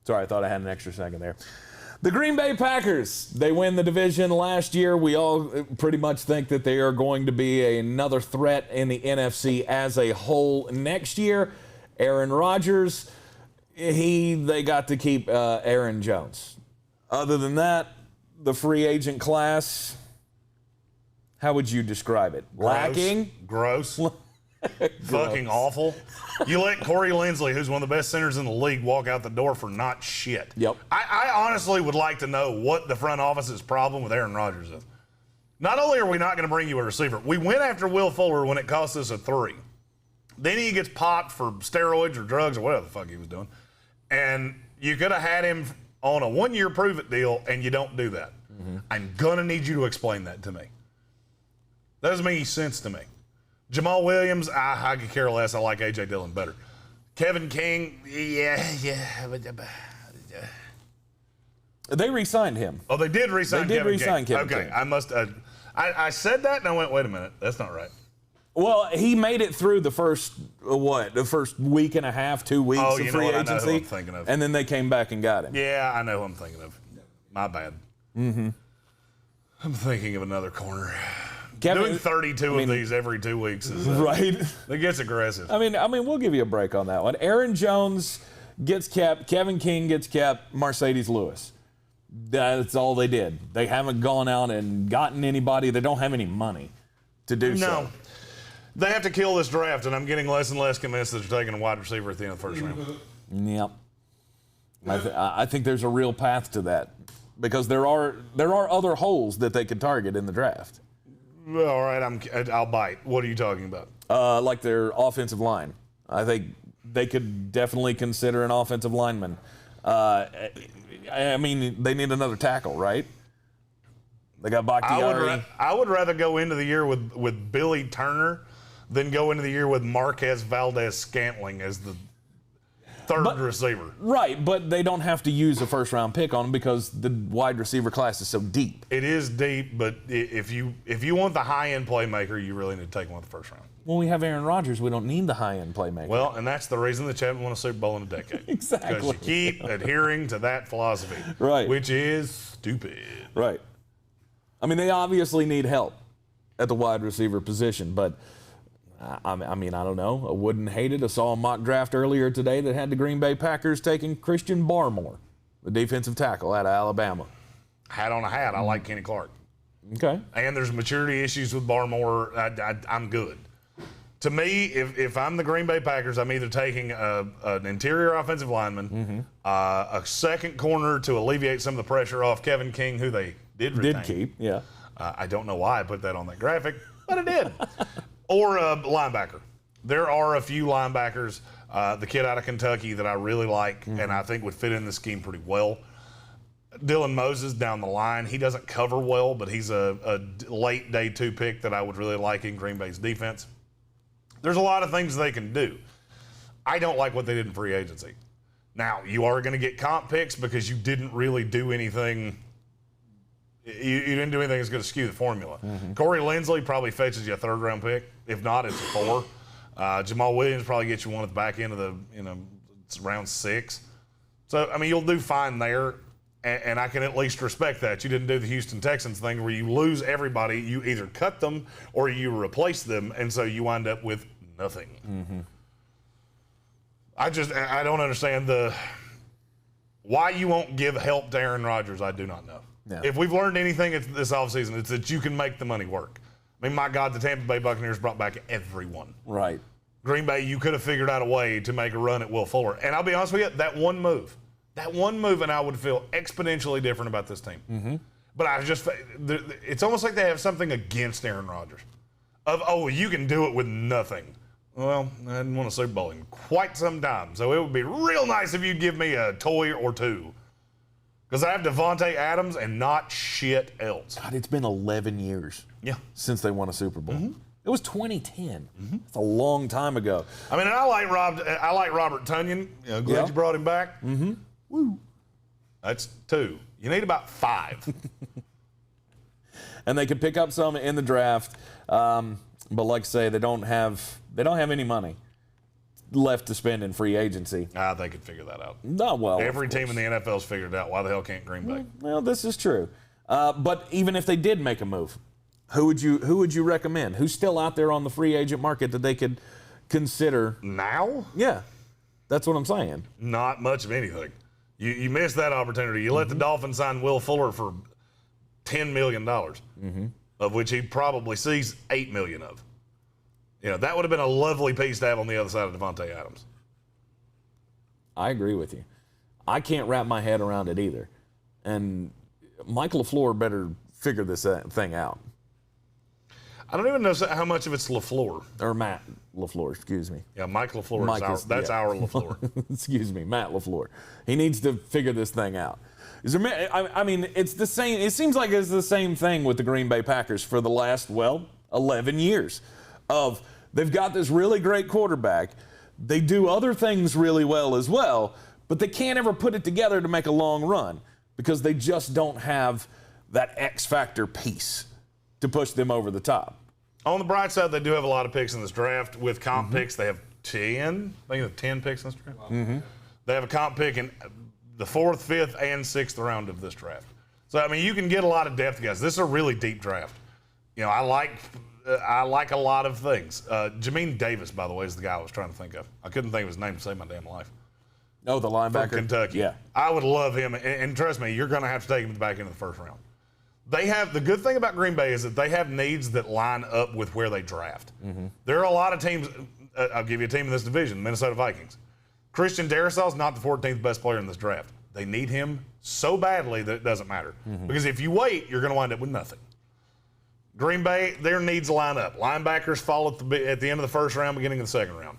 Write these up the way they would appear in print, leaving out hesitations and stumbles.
Sorry, I thought I had an extra second there. The Green Bay Packers, they win the division last year. We all pretty much think that they are going to be another threat in the NFC as a whole next year. Aaron Rodgers, they got to keep Aaron Jones. Other than that, the free agent class, how would you describe it? Lacking? Gross. Fucking awful. You let Corey Linsley, who's one of the best centers in the league, walk out the door for not shit. Yep. I honestly would like to know what the front office's problem with Aaron Rodgers is. Not only are we not going to bring you a receiver, we went after Will Fuller when it cost us a 3. Then he gets popped for steroids or drugs or whatever the fuck he was doing. And you could have had him on a 1-year prove-it deal, and you don't do that. Mm-hmm. I'm going to need you to explain that to me. That doesn't make any sense to me. Jamal Williams, I could care less. I like A.J. Dillon better. Kevin King, yeah. They re-signed him. Oh, they did re-sign Kevin King. Kevin King. King. I must. I said that and I went, wait a minute, that's not right. Well, he made it through the first week and a half, 2 weeks of free agency. I know who I'm thinking of. And then they came back and got him. Yeah, I know who I'm thinking of. My bad. Mm-hmm. I'm thinking of another corner. Doing 32 of these every 2 weeks is right. It gets aggressive. I mean, we'll give you a break on that one. Aaron Jones gets capped. Kevin King gets capped. Marcedes Lewis. That's all they did. They haven't gone out and gotten anybody. They don't have any money to do so. No. They have to kill this draft, and I'm getting less and less convinced that they're taking a wide receiver at the end of the first round. Yep. I think there's a real path to that because there are other holes that they could target in the draft. All right, I'll bite. What are you talking about? Like their offensive line. I think they could definitely consider an offensive lineman. I mean, they need another tackle, right? They got Bakhtiari. I would rather go into the year with Billy Turner than go into the year with Marquez Valdez-Scantling as the third receiver. Right, but they don't have to use a first-round pick on him because the wide receiver class is so deep. It is deep, but if you want the high-end playmaker, you really need to take one with the first round. When we have Aaron Rodgers, we don't need the high-end playmaker. Well, and that's the reason that you haven't won a Super Bowl in a decade. Exactly. Because you keep adhering to that philosophy. Right. Which is stupid. Right. I mean, they obviously need help at the wide receiver position, but I mean, I don't know. I wouldn't hate it. I saw a mock draft earlier today that had the Green Bay Packers taking Christian Barmore, the defensive tackle out of Alabama. Hat on a hat. I like Kenny Clark. Okay. And there's maturity issues with Barmore. I'm good. To me, if I'm the Green Bay Packers, I'm either taking an interior offensive lineman, a second corner to alleviate some of the pressure off Kevin King, who they did retain. Did keep, yeah. I don't know why I put that on that graphic, but it did. Or a linebacker. There are a few linebackers, the kid out of Kentucky that I really like and I think would fit in the scheme pretty well. Dylan Moses down the line, he doesn't cover well, but he's a late day 2 pick that I would really like in Green Bay's defense. There's a lot of things they can do. I don't like what they did in free agency. Now, you are going to get comp picks because you didn't really do anything. You didn't do anything that's going to skew the formula. Corey Linsley probably fetches you a 3rd-round pick. If not, it's a 4. Jamal Williams probably gets you one at the back end of the, it's round 6. So, I mean, you'll do fine there, and I can at least respect that. You didn't do the Houston Texans thing where you lose everybody. You either cut them or you replace them, and so you wind up with nothing. I don't understand why you won't give help to Aaron Rodgers. I do not know. Yeah. If we've learned anything this offseason, it's that you can make the money work. I mean, my God, the Tampa Bay Buccaneers brought back everyone. Right. Green Bay, you could have figured out a way to make a run at Will Fuller. And I'll be honest with you, that one move, and I would feel exponentially different about this team. But it's almost like they have something against Aaron Rodgers. You can do it with nothing. Well, I hadn't won a Super Bowl in quite some time, so it would be real nice if you'd give me a toy or 2. Because I have Devontae Adams and not shit else. God, it's been 11 years since they won a Super Bowl. It was 2010. It's a long time ago. I mean, I like Robert Tonyan. Glad you brought him back. Woo. That's 2. You need about 5. And they could pick up some in the draft, but like I say, they don't have any money. left to spend in free agency. They could figure that out. No, well, every team in the NFL's figured it out. Why the hell can't Green Bay? Well, this is true. But even if they did make a move, who would you recommend? Who's still out there on the free agent market that they could consider now? Yeah, that's what I'm saying. Not much of anything. You missed that opportunity. You let the Dolphins sign Will Fuller for $10 million, of which he probably sees $8 million of. That would have been a lovely piece to have on the other side of Devontae Adams. I agree with you. I can't wrap my head around it either. And Mike LaFleur better figure this thing out. I don't even know how much of it's LaFleur. Or Matt LaFleur, excuse me. Yeah, Mike LaFleur our LaFleur. Excuse me, Matt LaFleur. He needs to figure this thing out. I mean, it's the same. It seems like it's the same thing with the Green Bay Packers for the last, 11 years. They've got this really great quarterback. They do other things really well as well, but they can't ever put it together to make a long run because they just don't have that X factor piece to push them over the top. On the bright side, they do have a lot of picks in this draft. With comp picks, they have 10. I think they have 10 picks in this draft. They have a comp pick in the 4th, 5th, and 6th round of this draft. So, I mean, you can get a lot of depth, guys. This is a really deep draft. I like a lot of things. Jamin Davis, by the way, is the guy I was trying to think of. I couldn't think of his name to save my damn life. Oh, the linebacker? From Kentucky. Yeah. I would love him. And trust me, you're going to have to take him at the back end of the first round. The good thing about Green Bay is that they have needs that line up with where they draft. There are a lot of teams. I'll give you a team in this division, Minnesota Vikings. Christian Darasal is not the 14th best player in this draft. They need him so badly that it doesn't matter. Because if you wait, you're going to wind up with nothing. Green Bay, their needs line up. Linebackers fall at the end of the first round, beginning of the second round.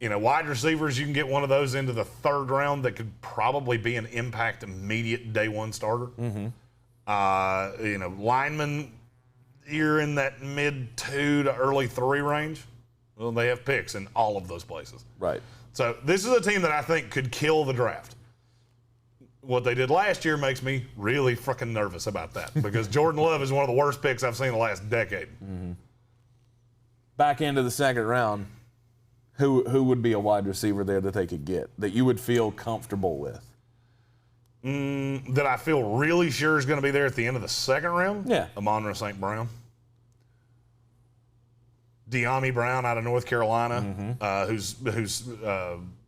Wide receivers, you can get one of those into the 3rd round that could probably be an impact immediate day one starter. Linemen, you're in that mid 2 to early 3 range. Well, they have picks in all of those places. Right. So this is a team that I think could kill the draft. What they did last year makes me really freaking nervous about that because Jordan Love is one of the worst picks I've seen in the last decade. Back into the 2nd round, who would be a wide receiver there that they could get that you would feel comfortable with? That I feel really sure is going to be there at the end of the 2nd round? Yeah. Amon-Ra St. Brown. De'Ami Brown out of North Carolina, whose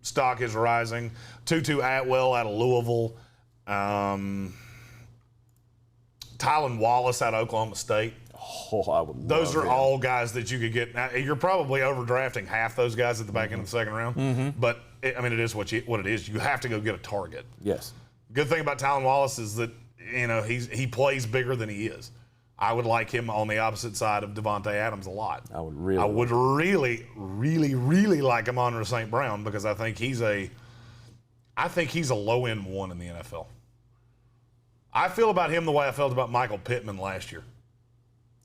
stock is rising. Tutu Atwell out of Louisville. Tylan Wallace out of Oklahoma State. Oh, I would love Those are him. all guys that you could get. Now, you're probably overdrafting half those guys at the back end of the 2nd round. But, it is what it is. You have to go get a target. Yes. Good thing about Tylan Wallace is that, he plays bigger than he is. I would like him on the opposite side of Devontae Adams a lot. I would really, really, really like Amon-Ra St. Brown because I think he's a low-end one in the NFL. I feel about him the way I felt about Michael Pittman last year.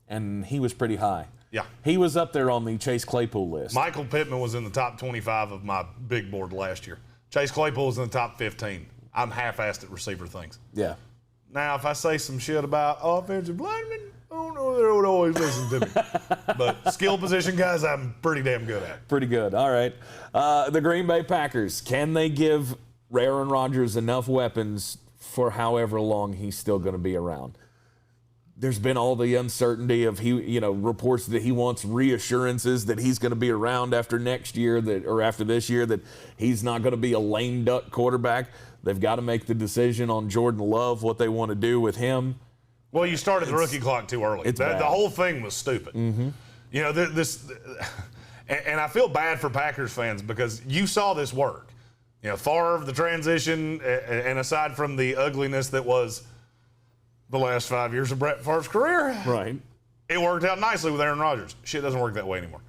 And he was pretty high. Yeah. He was up there on the Chase Claypool list. Michael Pittman was in the top 25 of my big board last year. Chase Claypool was in the top 15. I'm half-assed at receiver things. Yeah. Now, if I say some shit about offensive linemen, I don't know if they would always listen to me. But skill position guys, I'm pretty damn good at. Pretty good. All right. The Green Bay Packers, can they give Aaron Rodgers enough weapons for however long he's still going to be around? There's been all the uncertainty of reports that he wants reassurances that he's going to be around after next year or after this year, that he's not going to be a lame duck quarterback. They've got to make the decision on Jordan Love, what they want to do with him. Well, you started the rookie clock too early. The whole thing was stupid. This, and I feel bad for Packers fans because you saw this work. Favre, the transition, and aside from the ugliness that was the last 5 years of Brett Favre's career, right? It worked out nicely with Aaron Rodgers. Shit doesn't work that way anymore.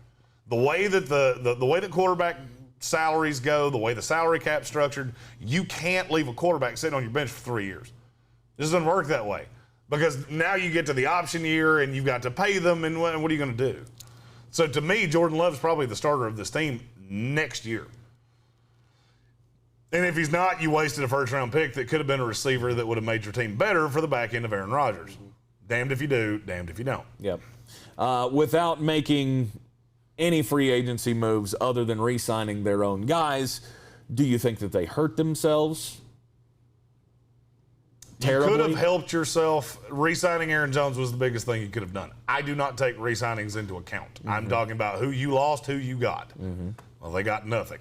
The way that the way that quarterback salaries go, the way the salary cap's structured, you can't leave a quarterback sitting on your bench for 3 years. This doesn't work that way because now you get to the option year and you've got to pay them, and what are you going to do? So to me, Jordan Love is probably the starter of this team next year. And if he's not, you wasted a first-round pick that could have been a receiver that would have made your team better for the back end of Aaron Rodgers. Damned if you do, damned if you don't. Yep. Without making any free agency moves other than re-signing their own guys. Do you think that they hurt themselves terribly? You could have helped yourself. Re-signing Aaron Jones was the biggest thing you could have done. I do not take re-signings into account. I'm talking about who you lost, who you got. Well, they got nothing.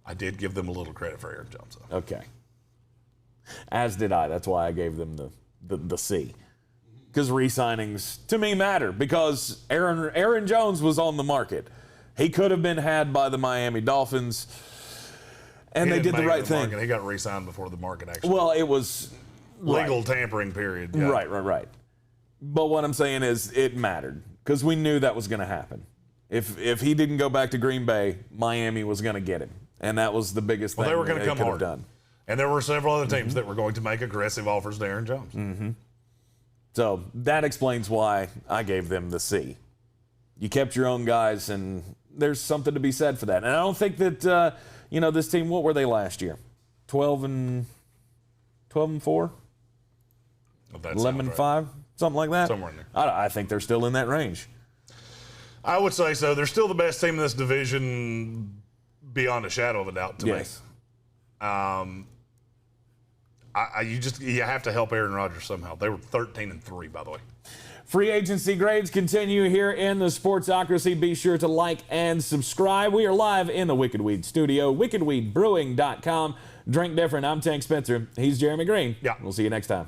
I did give them a little credit for Aaron Jones, though. Okay. As did I. That's why I gave them the C. Because re-signings, to me, matter. Because Aaron Jones was on the market. He could have been had by the Miami Dolphins, and they did the right thing. He got re-signed before the market actually. Well, it was legal tampering period. Yeah. Right. But what I'm saying is it mattered because we knew that was going to happen. If he didn't go back to Green Bay, Miami was going to get him, and that was the biggest thing they were going to come could hard. have done. And there were several other teams that were going to make aggressive offers to Aaron Jones. So that explains why I gave them the C. You kept your own guys, and there's something to be said for that. And I don't think that this team. What were they last year? 12-4, 11-5, something like that. Somewhere in there. I think they're still in that range. I would say so. They're still the best team in this division, beyond a shadow of a doubt to me. You have to help Aaron Rodgers somehow. They were 13-3, by the way. Free agency grades continue here in the Sportsocracy. Be sure to like and subscribe. We are live in the Wicked Weed studio, wickedweedbrewing.com. Drink different. I'm Tank Spencer. He's Jeremy Greene. Yeah. We'll see you next time.